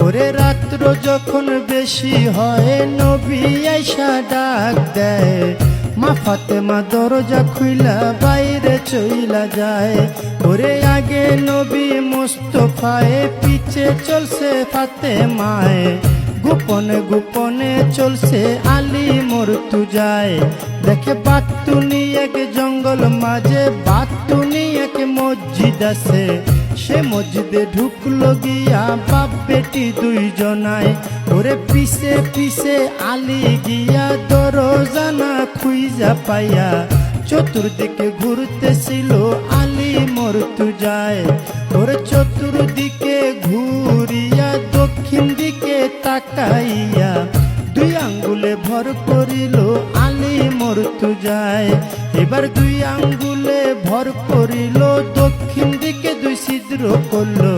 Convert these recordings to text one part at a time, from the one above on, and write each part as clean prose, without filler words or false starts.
ওরে রাত্র যখন বেশি হয় নবী আইসা ডাক দেয়, মা ফাতেমা দরজা খুইলা বাইরে চইলা যায়। ওরে আগে নবী মুস্তফায়ে, পিছে চলছে ফাতেমায়ে, গোপনে গোপনে চলছে আলী মর্তুজায়। দেখে বাতুনি এক জঙ্গল মাঝে, বাতুনি এক মসজিদ আছে, সে মসজিদে ঢুকলো গিয়া বাপ বেটি দুইজনায়। ওরে পিছে পিছে আলী গিয়া দরজা না খুইজা পাইয়া, চতুর্দিকে ঘুরতেছিল আলী মর্তুজায়। ওরে চতুর্দিকে ঘুরিয়া দক্ষিণ দিকে তাকাইয়া, দুই আঙ্গুলে ভর করিল আলী মর্তুজায়। এবার দুই আঙ্গুলে ভর করিল, দক্ষিণ দিকে দুই ছিদ্র করলো,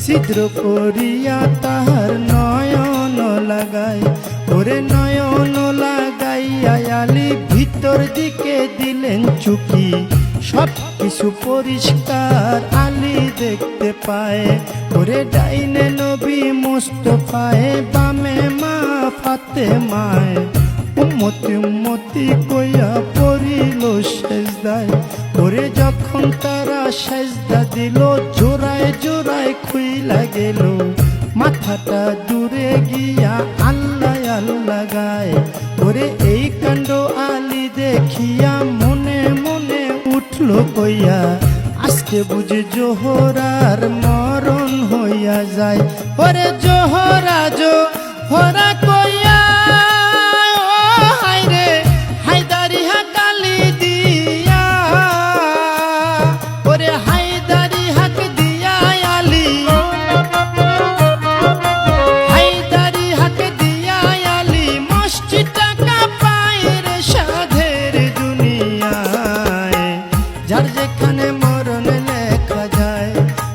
ছিদ্র করিয়া তাহার নয়ন লাগায়। ওরে নয়ন লাগাইয়া আলী ভিতর দিকে দিলেন চুকি, সব কিছু পরিষ্কার আলী দেখতে পায়। ওরে ডাইনে নবী মুস্তফায়ে, বামে মা ফাতেমায়ে, উম্মতি উম্মতি কইয়া পড়িল সেজদায়। ওরে যখন তারা সেজদা দিল, জোড়ায় জোড়ায় খুইলা গেল, মাথাটা দূরে গিয়া আল্লাহ আল্লাহ গায়। ওরে এই কাণ্ড আলী দেখিয়া মনে মনে উঠল কইয়া, আজকে বুঝে জোহরার মরণ হইয়া যায়। ওরে জোহরা জোহরা কইয়া, ও হায়রে হায়দারি হাকালি দিয়া, ওরে হায়দারি হাক দিয়া আলী, হায়দারি হাক দিয়া আলী মসজিদটা কাঁপায় রে সাধের দুনিয়ায়। যার যেখানে মরণ লেখা যায়,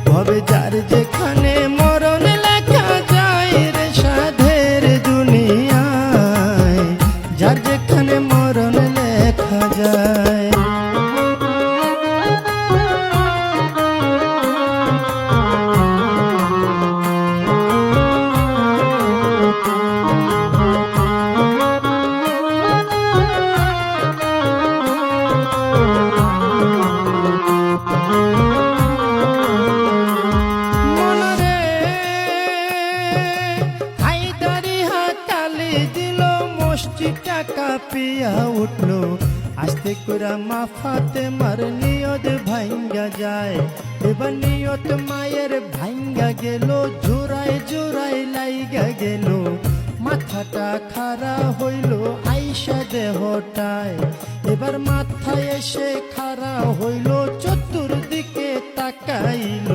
ভবে যার যেখানে মরণ লেখা যায় রে সাধের দুনিয়ায়, যার যেখানে মরণ লেখা যায়। কাঁপিয়া উঠলো, আস্তে করে মা ফাতেমার নিয়ত ভাঙ্গা যায়। এবার নিয়ত মায়ের ভাঙ্গা গেল, জোড়ায় জোড়ায় লাইগা গেল, মাথাটা খাড়া হইল আইসা দেহটায়। এবার মাথায় এসে খাড়া হইল, চতুর্দিকে তাকাইল,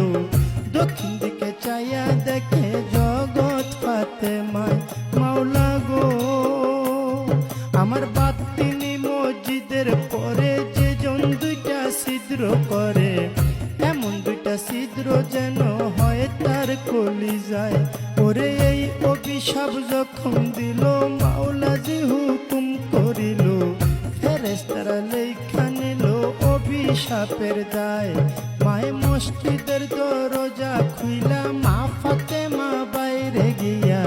দক্ষিণ দিকে চাইয়া দেখে জগৎ ফাতেমায়। মাওলা গো, আমার বাতিনি মসজিদের পরে যে জন দুইটা ছিদ্র করে, এমন দুইটা ছিদ্র যেন হয় তার কলিজায়। ওরে এই অভিশাপ যখন দিল, মাওলা যে হুকুম করিল, ফেরেশতারা লেখা নিল অভিশাপের দায়। মায়ে মসজিদের দরজা খুইলা মা ফাতেমা বাইরে গিয়া,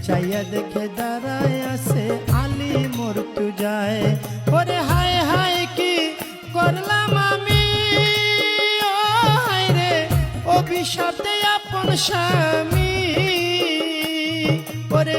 চাইয়া দেখে দাঁড়ায় আছে আলী মর্তুজায়। ওরে হায় হায় কি করলাম আমি, ও হায় রে অভিশাপ দেয় আপন স্বামী। ওরে